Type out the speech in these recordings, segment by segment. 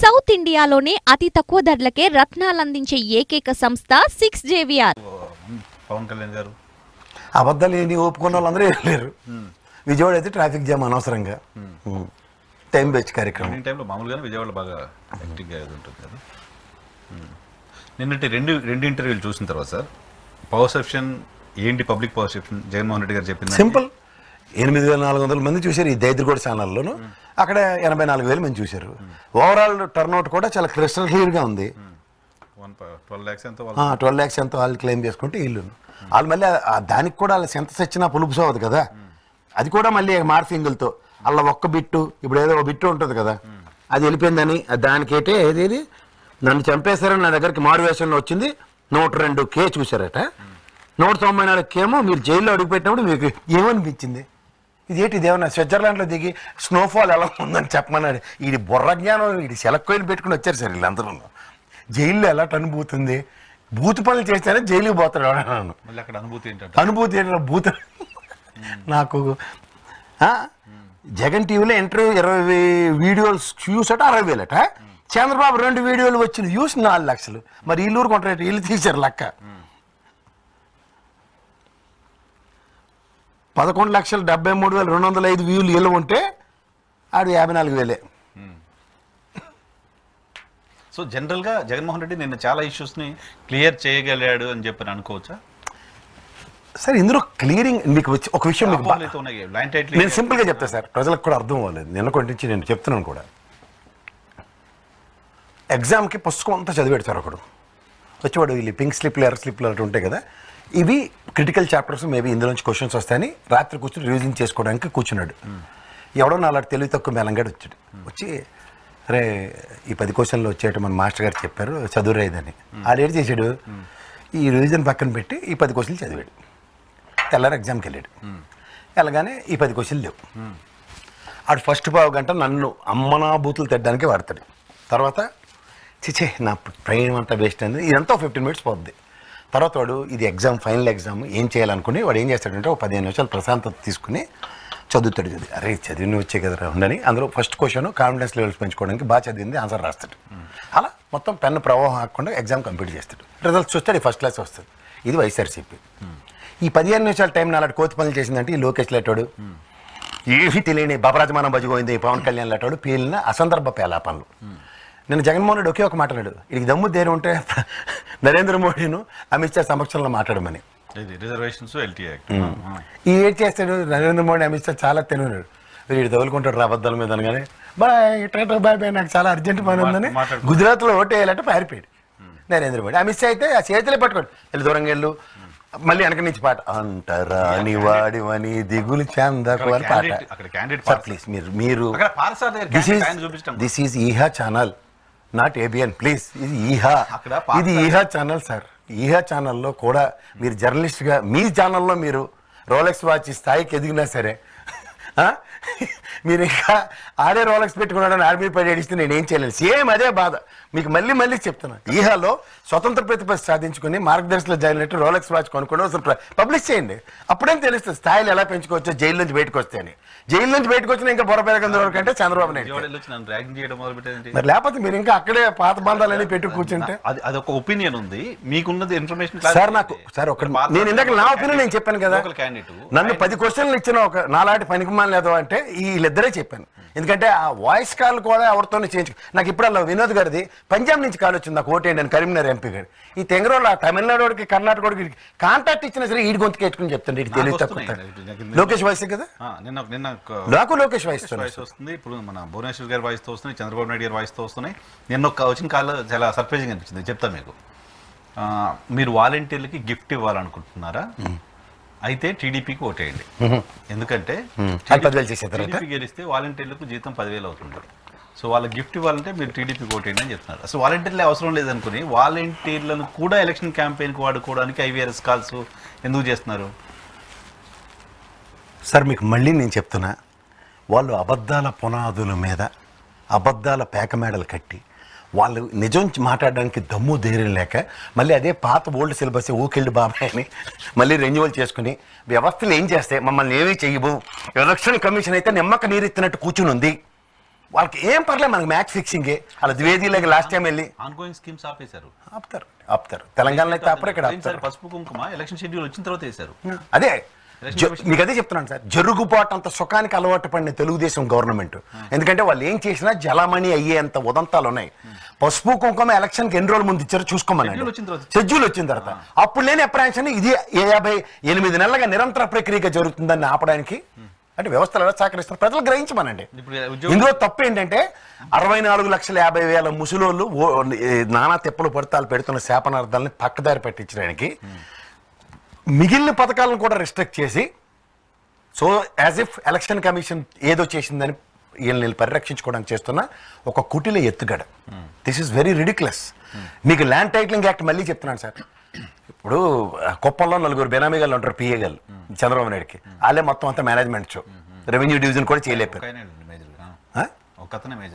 South ఇండియాలోనే అతి తక్కువ ధరలకే రత్నాలందించే ఏకైక సంస్థ 6JVR. పవన్ కళ్యాణ్ గారు అబద్ధాలు ఏంటి ఒప్పుకున్న వాళ్ళందరూ లేరు. విజయవాడ అయితే ట్రాఫిక్ జామ్ అనవసరంగా టైం వేస్ట్ కార్యక్రమం. ఈ టైంలో మామూలుగానే విజయవాడ బాగా యాక్టివ్గా ఉంటుంది కదా. నిన్నటి రెండు ఇంటర్వ్యూలు చూసిన తర్వాత సార్ పర్సెప్షన్ ఏంటి, పబ్లిక్ పర్సెప్షన్ జగన్మోహన్ రెడ్డి గారు చెప్పింది సింపుల్. 8,400 మంది చూశారు ఈ దైద్రగూడ ఛానల్లోను, అక్కడ 84,000 మంది చూశారు. ఓవరాల్ టర్న్అవుట్ కూడా చాలా క్రిస్టల్ క్లియర్గా ఉంది. 12 lakhs ఎంతో వాళ్ళు క్లెయిమ్ చేసుకుంటే ఇల్లు వాళ్ళు మళ్ళీ దానికి కూడా వాళ్ళ ఎంత సచ్చినా పులుపు సోవదు కదా. అది కూడా మళ్ళీ మార్ఫింగులతో అలా ఒక్క బిట్టు, ఇప్పుడు ఏదో ఒక బిట్టు ఉంటుంది కదా, అది వెళ్ళిపోయిందని దానికైతే ఏది నన్ను చంపేశారని నా దగ్గరికి మారువేషన్లో వచ్చింది 102K చూశారట. 194K మీరు జైల్లో అడుగుపెట్టినప్పుడు మీకు ఏమనిపించింది? ఇదేంటి ఇదేమన్నా స్విట్జర్లాండ్లో దిగి స్నోఫాల్ ఎలా ఉందని చెప్పమన్నాడు. ఇది బుర్ర జ్ఞానం, ఇది సెలక్కోయిలు పెట్టుకుని వచ్చారు సార్ వీళ్ళందరూ. జైల్లో ఎలా అనుభూతుంది, బూత్ పనులు చేస్తేనే జైలుకి పోతాడు అన్నాను. అనుభూతి ఏంటంటే బూత్ నాకు జగన్ టీవీలో ఇంటర్వ్యూ 20 వీడియోలు వ్యూస్ అట 60,000 చంద్రబాబు 2 వీడియోలు వచ్చిన వ్యూస్ 4 లక్షలు. మరి వీళ్ళు ఊరుకుంటారు, వీళ్ళు తీశారు లెక్క. 11,73,205 వ్యూలు వీళ్ళు ఉంటే ఆడు 54,000. సో జనరల్గా జగన్మోహన్ రెడ్డి నిన్న చాలా ఇష్యూస్ని క్లియర్ చేయగలిగాడు అని చెప్పి అనుకోవచ్చా సార్? ఇందులో క్లియరింగ్ మీకు వచ్చి ఒక విషయం నేను సింపుల్గా చెప్తాను సార్, ప్రజలకు కూడా అర్థం అవ్వలేదు. నిన్న కొంటించి నేను చెప్తున్నాను కూడా. ఎగ్జామ్కి పుస్తకం అంతా చదివాడు సార్ ఒకడు వచ్చేవాడు. వీళ్ళు పింక్ స్లిప్లు ఎర్ర స్లిప్లు అటు ఉంటాయి కదా, ఇవి క్రిటికల్ చాప్టర్స్, మేబీ ఇందులోంచి క్వశ్చన్స్ వస్తాయని రాత్రి కూర్చొని రివిజన్ చేసుకోవడానికి కూర్చున్నాడు. ఎవడో నాలాంటి తెలివి తక్కువ మేలంగాడు వచ్చాడు. వచ్చి అరే ఈ 10 క్వశ్చన్లు వచ్చేట మన మాస్టర్ గారు చెప్పారు చదువురాయిదని. ఆడేడు చేశాడు, ఈ రివిజన్ పక్కన పెట్టి ఈ 10 క్వశ్చన్లు చదివాడు. తెల్లారి ఎగ్జామ్కి వెళ్ళాడు. వెళ్ళగానే ఈ 10 క్వశ్చన్లు లేవు. ఆడు ఫస్ట్ పావు గంట నన్ను అమ్మనా బూతులు తెడ్డానికి వాడతాడు. తర్వాత చిచే నా ట్రైన్ అంతా వేస్ట్ అయింది, ఇదంతా 15 minutes పోద్ది. తర్వాత వాడు ఇది ఎగ్జామ్, ఫైనల్ ఎగ్జామ్, ఏం చేయాలనుకుని వాడు ఏం చేస్తాడంటే ఒక 15 నిమిషాలు ప్రశాంతత తీసుకుని చదువుతాడు. అరే చదివిని వచ్చే కదరా ఉండని అందులో ఫస్ట్ క్వశ్చన్ కాన్ఫిడెన్స్ లెవెల్స్ పెంచుకోవడానికి బాగా చదివింది ఆన్సర్ రాస్తాడు. అలా మొత్తం పెన్ను ప్రవాహం ఆకుండా ఎగ్జామ్ కంప్లీట్ చేస్తాడు. రిజల్ట్స్ చూస్తాడు, ఫస్ట్ క్లాస్ వస్తుంది. ఇది వైఎస్ఆర్సీపీ. ఈ 15 నిమిషాల టైం నాలాంటి కోతి పనులు చేసిందంటే ఈ లోకేష్ లేటాడు, ఏమీ తెలియని బపరాజమానం బజిపోయింది పవన్ కళ్యాణ్ లేటాడు, పేలిన అసందర్భ పేలాపనలు. నేను జగన్మోహన్ రెడ్డి ఒకే ఒక మాట్లాడాడు, ఇది దమ్ము ధైర్యం ఉంటే నరేంద్ర మోడీను అమిత్ షా సమక్షంలో మాట్లాడమని. ఈ ఏం చేస్తాడు నరేంద్ర మోడీ, అమిత్ షా చాలా తెలియనాడు. వీడు తగులుకుంటాడు రాబద్దాల మీద అనగానే బాయ్ బాయ్ నాకు చాలా అర్జెంట్ పని ఉందని గుజరాత్లో ఓటు వేయాలంటే పారిపోయాడు నరేంద్ర మోడీ. అమిత్ షా అయితే ఆ చేతులే పట్టుకోండి, వెళ్ళి దూరంగా వెళ్ళు, మళ్ళీ వెనక నుంచి పాట అంటారాని వాడివని దిగులు చందకు అని పాట. ప్లీజ్ మీరు this is Eha channel, not ABN please. ఇది ఈహా ఛానల్ సార్. ఈహా ఛానల్లో కూడా మీరు జర్నలిస్ట్గా మీ ఛానల్లో మీరు రోలెక్స్ వాచ్ స్థాయికి ఎదిగినా సరే మీరు ఇంకా ఆడే రోలెక్స్ పెట్టుకున్నాడని ఆర్మీ పడి ఏడిస్తే నేనేం చేయలేను. సేమ్ అదే బాధ మీకు మళ్ళీ చెప్తున్నాను. ఈహాలో స్వతంత్ర ప్రతిపత్తి సాధించుకుని మార్గదర్శిలో జాయిన్ అయితే రోలెక్స్ వాచ్ కొనుక్కోండి, అసలు పబ్లిష్ చేయండి. అప్పుడేం తెలుస్తుంది స్థాయిలు ఎలా పెంచుకోవచ్చో జైలు నుంచి బయటకు వస్తే అని. జైలు నుంచి బయటకు వచ్చినా ఇంకా బొరపెరగందరూ కంటే చంద్రబాబు నాయుడు. మరి లేకపోతే మీరు ఇంకా అక్కడే పాత బంధాలని పెట్టి కూర్చుంటే అదొక ఒపీనియన్ ఉంది మీకున్నది ఇన్ఫర్మేషన్ సార్. నాకు సార్ ఒక నేను ఇందాక నా ఒపీనియన్ నేను చెప్పాను కదా, నన్ను 10 క్వశ్చన్లు ఇచ్చిన ఒక నాలాంటి పనికిమాలి లేదు అంటే వీళ్ళిద్దరే చెప్పాను. ఎందుకంటే ఆ వాయిస్ కాల్ కూడా ఎవరితోనే చేయించు. నాకు ఇప్పుడు వినోద్ గారిది పంజాబ్ నుంచి కాల్ వచ్చింది, నాకు ఓటేయండి అని కరీంనగర్ ఎంపీ గారు. ఈ తెంగరోళ్ళు తమిళనాడుకి కర్ణాటకకి కాంటాక్ట్ ఇచ్చినా సరే ఈడి గొంతుకు ఎట్టుకుని చెప్తాండి. ఇటు తెలివి తక్కువ లోకేష్ వాయిస్ కదా, నాకు లోకేష్ వాయిస్ వస్తుంది. ఇప్పుడు మన భువనేశ్వర్ గారి వాయిస్తో వస్తున్నాయి, చంద్రబాబు నాయుడు గారి వాయిస్తో వస్తున్నాయి. నిన్న వచ్చిన కాల్ చాలా సర్ప్రైజింగ్ అనిపించింది, చెప్తా మీకు. మీరు వాలంటీర్లకి గిఫ్ట్ ఇవ్వాలనుకుంటున్నారా? అయితే టీడీపీకి ఓటేయండి. ఎందుకంటే టీడీపీ గెలిస్తే వాలంటీర్లకు జీతం 10,000 అవుతుంది. సో వాళ్ళకి గిఫ్ట్ ఇవ్వాలంటే మీరు టీడీపీకి ఓటేయండి అని చెప్తున్నారు. అసలు వాలంటీర్లే అవసరం లేదనుకుని వాలంటీర్లను కూడా ఎలక్షన్ క్యాంపెయిన్కి వాడుకోవడానికి IVRS కాల్స్ ఎందుకు చేస్తున్నారు సార్? మీకు మళ్ళీ నేను చెప్తున్నా, వాళ్ళు అబద్ధాల పునాదుల మీద అబద్ధాల పేకమేడలు కట్టి వాళ్ళు నిజం మాట్లాడడానికి దమ్ము ధైర్యం లేక మళ్ళీ అదే పాత ఓల్డ్ సిలబస్ ఊకెళ్ళి బాబాయ్ అని మళ్ళీ రెన్యువల్ చేసుకుని వ్యవస్థలు ఏం చేస్తే మమ్మల్ని ఏమీ చెయ్యవు, ఎలక్షన్ కమిషన్ అయితే నిమ్మక నీరెత్తినట్టు కూర్చుని ఉంది. వాళ్ళకి ఏం పర్లేదు, మనకి మ్యాచ్ ఫిక్సింగే. అలా ద్వివేదీలోకి లాస్ట్ టైం వెళ్ళి ఆన్గోయింగ్ స్కీమ్స్ ఆపేశారు. ఆపుతారు. తెలంగాణలో అయితే ఆపరు, ఇక్కడ ఆపుతారు. పసుపు కుంకుమ ఎలక్షన్ షెడ్యూల్ వచ్చిన తర్వాత వేశారు. అదే మీకు అదే చెప్తున్నాను సార్, జరుగుబాటు అంత సుఖానికి అలవాటు పడిన తెలుగుదేశం గవర్నమెంట్. ఎందుకంటే వాళ్ళు ఏం చేసినా జలమణి అయ్యేంత ఉదంతాలు ఉన్నాయి. పసుపు కుంకుమ ఎలక్షన్కి ఎన్ని రోజుల ముందు ఇచ్చారో చూసుకోమని, షెడ్యూల్ వచ్చిన తర్వాత. అప్పుడు లేని అప్రహెన్షన్ ఇది 58 నెలలుగా నిరంతర ప్రక్రియగా జరుగుతుందని ఆపడానికి అంటే వ్యవస్థలు ఎలా సహకరిస్తారు ప్రజలు గ్రహించమనండి. ఇందులో తప్పు ఏంటంటే 64,50,000 ముసలోళ్ళు నానా తిప్పలు పడతాలు పెడుతున్న శాపనార్థాలని పక్కదారి పట్టించడానికి మిగిలిన పథకాలను కూడా రిస్ట్రిక్ట్ చేసి, so as if election commission ఏదో చేసిందని వీళ్ళని పరిరక్షించుకోవడానికి చేస్తున్న ఒక కుటిల ఎత్తుగడ. This is very ridiculous. మీకు ల్యాండ్ టైటిలింగ్ యాక్ట్ మళ్ళీ చెప్తున్నాను సార్. ఇప్పుడు కుప్పంలో 4 బెనామీగాళ్ళు ఉంటారు, పిఏగాళ్ళు చంద్రబాబు నాయుడుకి. వాళ్ళే మొత్తం అంతా మేనేజ్మెంట్ షో, రెవెన్యూ డివిజన్ కూడా చేయలేపారు.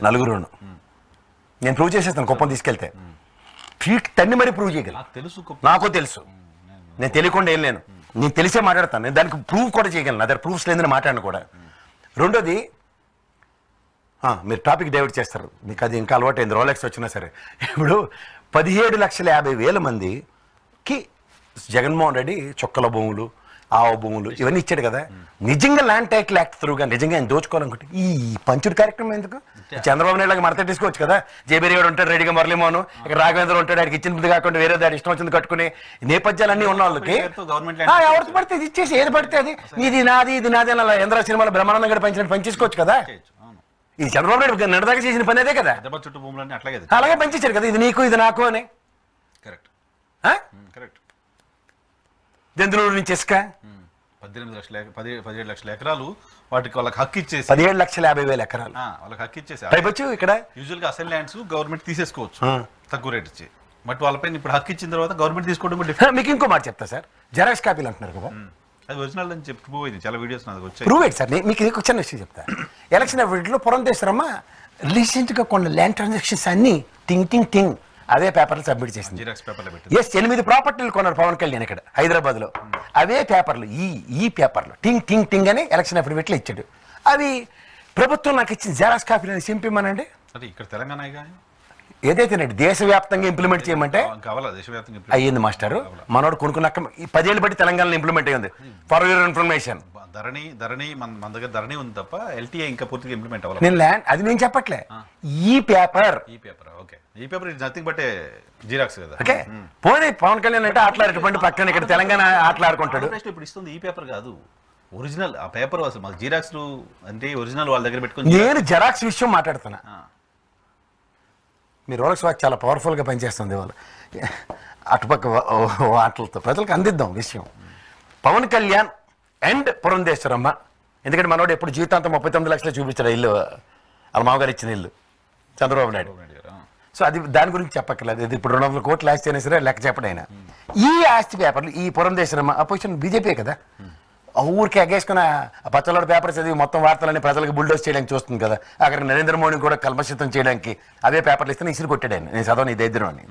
4 నేను ప్రూవ్ చేసేస్తాను. కుప్పం తీసుకెళ్తే ఫీట్ తన్ని మరీ ప్రూవ్ చేయగలను. నాకు తెలుసు, నేను తెలియకుండా ఏం లేను, నేను తెలిసే మాట్లాడతాను. నేను దానికి ప్రూవ్ కూడా చేయగలను, అదే ప్రూఫ్స్ లేదని మాట్లాడను కూడా. రెండోది, మీరు టాపిక్ డైవర్ట్ చేస్తారు, మీకు అది ఇంకా అలవాటు అయింది, రోలెక్స్ వచ్చినా సరే. ఇప్పుడు 17,50,000 మందికి జగన్మోహన్ రెడ్డి చొక్కల భూములు, ఆవ భూములు ఇవన్నీ ఇచ్చాడు కదా. నిజంగా ల్యాండ్ టైటిల్ యాక్ట్ త్రూగా నిజంగా ఆయన దోచుకోవాలనుకుంటే ఈ పంచుడు కార్యక్రమం ఎందుకు? చంద్రబాబు నాయుడు మరతెట్టుకోవచ్చు కదా. జేబీ గారు ఉంటాడు, రెడ్డిగా మురళీమోహన్, ఇక్కడ రాఘవేంద్ర ఉంటాడు, ఆయనకి ఇచ్చినది కాకుండా వేరే దాని ఇష్టం వచ్చింది కట్టుకునే నేపథ్యాలన్నీ ఉన్న వాళ్ళకి ఎవరికి పడితే ఇది ఇచ్చేసి, ఏది పడితే అది ఇది నాది ఇది నాది అని అలా ఎంద్ర సినిమాలో బ్రహ్మానందం గారు పంచినట్టు పనిచేసుకోవచ్చు కదా. ఇది చంద్రబాబు నాయుడు నడదాకా చేసిన పని అదే కదా, అలాగే పంచేశారు కదా, ఇది నీకు ఇది నాకు అని. దెందులూరు నుంచి ఇసుక 17 లక్షల ఎకరాలు వాటికి వాళ్ళకి హక్కు ఇచ్చేసి 17,50,000 ఎకరాలు వాళ్ళకి హక్కు ఇచ్చేసి పైపచ్చు. ఇక్కడ యూజువల్ గా అసెల్ ల్యాండ్స్ గవర్నమెంట్ తీసేసుకోవచ్చు తక్కువ రేట్ ఇచ్చి, బట్ వాళ్ళపై ఇప్పుడు హక్కు ఇచ్చిన తర్వాత గవర్నమెంట్ తీసుకోవడం. మీకు ఇంకో మాట చెప్తా సార్, జెరాక్స్ కాపీలు అంటున్నారు కదా, అది ఒరిజినల్ అని చెప్పుకోయింది, చాలా వీడియోస్ నాకు వచ్చాయి. Prove sir. మీకు ఒక చిన్న విషయం చెప్తా. ఎలక్షన్ అఫిడవిట్లో పురంధేశ్వరమ్మ రీసెంట్గా కొన్ని ల్యాండ్ ట్రాన్సాక్షన్స్ అన్ని టింగ్ అవే పేపర్లు సబ్మిట్ చేసింది. 8 ప్రాపర్టీలు కొన్నారు పవన్ కళ్యాణ్ ఇక్కడ హైదరాబాద్ లో. అవే పేపర్లు ఈ పేపర్లు టింగ్ అని ఎలక్షన్ అఫిడవిట్లో ఇచ్చాడు. అవి ప్రభుత్వం నాకు ఇచ్చిన జెరాక్స్ కాపీలు అని సింపిమ్మనండి. ఇక్కడ తెలంగాణ ఏదైతేనండి దేశవ్యాప్తంగా ఇంప్లిమెంట్ చేయమంటే అయ్యింది మాస్టారు. మనోడు కొనుక్కున్నాక 10 ఏళ్ళు బట్టి తెలంగాణలో ఇంప్లిమెంట్ అయ్యింది. ఫర్ యువర్ ఇన్ఫర్మేషన్, ధరణి మన దగ్గర ధరణి ఉంది తప్ప ఎల్టీఐ ఇంకా పూర్తిగా ఇంప్లిమెంట్ అవ్వాలి. నేను ల్యాండ్ అది నేను చెప్పట్లే, ఈ పేపర్ ఓకే, ఈ paper is nothing but xerox కదా. ఓకే, పోనీ పవన్ కళ్యాణ్ అంటే ఆటలాడేటువంటి పక్కన ఇక్కడ తెలంగాణ ఆటలాడుకుంటాడు. ఇప్పుడు ఇస్తుంది ఈ పేపర్ కాదు, ఒరిజినల్ ఆ పేపర్ అసలు మాకు జిరాక్స్ అంటే ఒరిజినల్ వాళ్ళ దగ్గర పెట్టుకుని. నేను జెరాక్స్ విషయం మాట్లాడుతున్నా. మీ రోలెక్స్ వాచ్ చాలా పవర్ఫుల్గా పనిచేస్తుంది వాళ్ళు అటుపక్క వాటలతో ప్రజలకు అందిద్దాం విషయం. పవన్ కళ్యాణ్ అండ్ పురంధేశ్వరమ్మ, ఎందుకంటే మనోడు ఎప్పుడు జీవితాంతం 39 లక్షలు చూపించాడు ఇల్లు, వాళ్ళ మామగారు ఇచ్చిన ఇల్లు చంద్రబాబు నాయుడు. సో అది దాని గురించి చెప్పక్కర్లేదు. ఇది ఇప్పుడు 200 కోట్లు ఆస్తి అయినా సరే లెక్క చెప్పడం అయినా. ఈ ఆస్తి పేపర్లు ఈ పురంధేశ్వరమ్మ అపోజిషన్ బీజేపీ కదా, ఊరికి ఎగేసుకున్న పచ్చలోడ పేపర్ చదివి మొత్తం వార్తలని ప్రజలకు బుల్డోస్ చేయడానికి చూస్తుంది కదా. అక్కడ నరేంద్ర మోడీని కూడా కల్మషితం చేయడానికి అవే పేపర్లు ఇస్తే ఇసురు కొట్టాడు ఆయన, నేను చదవని ఈ దరిద్రం అని.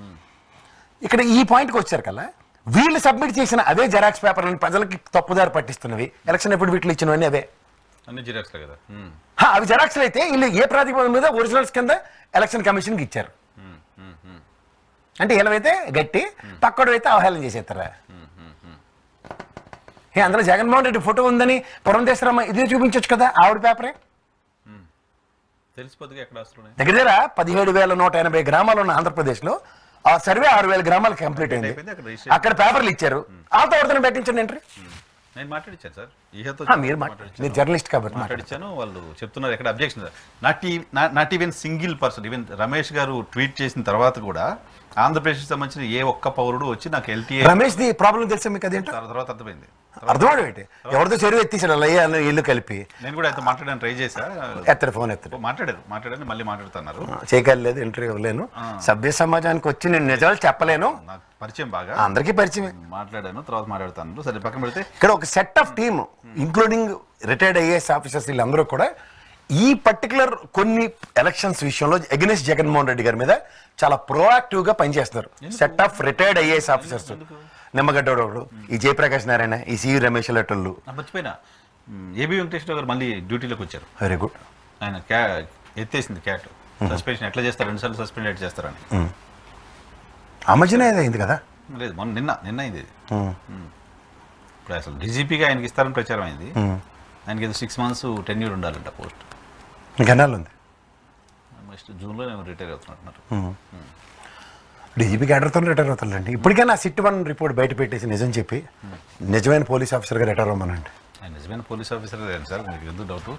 ఇక్కడ ఈ పాయింట్కి వచ్చారు కదా, వీళ్ళు సబ్మిట్ చేసిన అవే జెరాక్స్ పేపర్లను ప్రజలకి తప్పుదారి పట్టిస్తున్నవి. ఎలక్షన్ ఎప్పుడు వీటిలో ఇచ్చినవన్నీ అవే కదా. అవి జెరాక్స్లు అయితే వీళ్ళు ఏ ప్రాతిపదన మీద ఒరిజినల్స్ కింద ఎలక్షన్ కమిషన్కి ఇచ్చారు. అంటే వీళ్ళవైతే గట్టి, పక్కడు అయితే అవహేళన చేసేస్తారా? అందులో జగన్మోహన్ రెడ్డి ఫోటో ఉందని పురంధేశ్వరమ్మ ఇదే చూపించవచ్చు కదా, ఆవిడ పేపరే. దగ్గర 17,180 గ్రామాలు ఉన్న ఆంధ్రప్రదేశ్లో ఆ సర్వే 6,000 గ్రామాలకు కంప్లీట్ అయింది. అక్కడ పేపర్లు ఇచ్చారు, ఆతో ఎవరితో పెట్టించండి ఎంట్రీ. నేను మాట్లాడించాను సార్, మీరు జర్నలిస్ట్ కాబట్టి మాట్లాడించాను. వాళ్ళు చెప్తున్నారు ఎక్కడ objection, not even single person. Even Ramesh గారు ట్వీట్ చేసిన తర్వాత కూడా ఆంధ్రప్రదేశ్ సంబంధించిన ఏ ఒక్క పౌరుడు వచ్చి నాకు ఎల్టీఏ రమేష్ ది ప్రాబ్లం తెలుసా మీకు? అదేంటో తర్వాత అర్థమైంది. అర్థమైంది ఎవరితో చెరువు ఎత్తిసాడు అయ్యా ఇల్లు కలిపి. నేను కూడా అయితే మాట్లాడాను, ట్రై చేశా, ఎత్తారు ఫోన్ ఎత్తారు, మాట్లాడాను మళ్ళీ మాట్లాడుతున్నారు. చేయగలేదు, ఇంటర్వ్యూ ఇవ్వలేను, సభ్య సమాజానికి వచ్చి నేను నిజాలు చెప్పలేను. నాకు పరిచయం బాగా, అందరికీ పరిచయం. మాట్లాడాను, తర్వాత మాట్లాడుతాను. సరే పక్కన పెడితే ఇక్కడ ఒక set of team including retired IAS officers వీళ్ళందరూ కూడా ఈ పర్టికులర్ కొన్ని ఎలక్షన్స్ విషయంలో అగెనిస్ట్ జగన్మోహన్ రెడ్డి గారి మీద చాలా ప్రోయాక్టివ్ గా పనిచేస్తున్నారు. Set of retired IAS officers, నిమ్మగడ్డోడు, ఈ జయప్రకాష్ నారాయణ, ఈ సివి రమేష్ లెటర్లు. మర్చిపోయినా ఏబి వెంకటేశ్వర గారు మళ్ళీ డ్యూటీలోకి వచ్చారు. Very good. ఆయన ఎత్తేసింది క్యాట్. సస్పెన్షన్ ఎట్లా చేస్తారు, 2 సార్లు సస్పెండ్ ఎట్లా చేస్తారని. ఆ మధ్యనే అయింది కదా. లేదు, నిన్న అయింది ఇది. ఇప్పుడు అసలు డీజీపీగా ఆయనకి ఇస్తారని ప్రచారం అయింది. ఆయనకి ఏదో 6 months టెన్యూర్ ఉండాలంట పోస్ట్. ఇంకెన్నాళ్ళు ఉంది? నెక్స్ట్ జూన్లో రిటైర్ అవుతున్నట్టున్నారు. డీజీపీ క్యాడర్తో రిటైర్ అవుతారులేండి. ఇప్పటికైనా సిట్ 1 రిపోర్ట్ బయట పెట్టేసి నిజం చెప్పి నిజమైన పోలీస్ ఆఫీసర్గా రిటైర్ అవ్వమనండి. ఆయన నిజమైన పోలీస్ ఆఫీసర్ సార్, మీకు ఎందుకు డౌట్?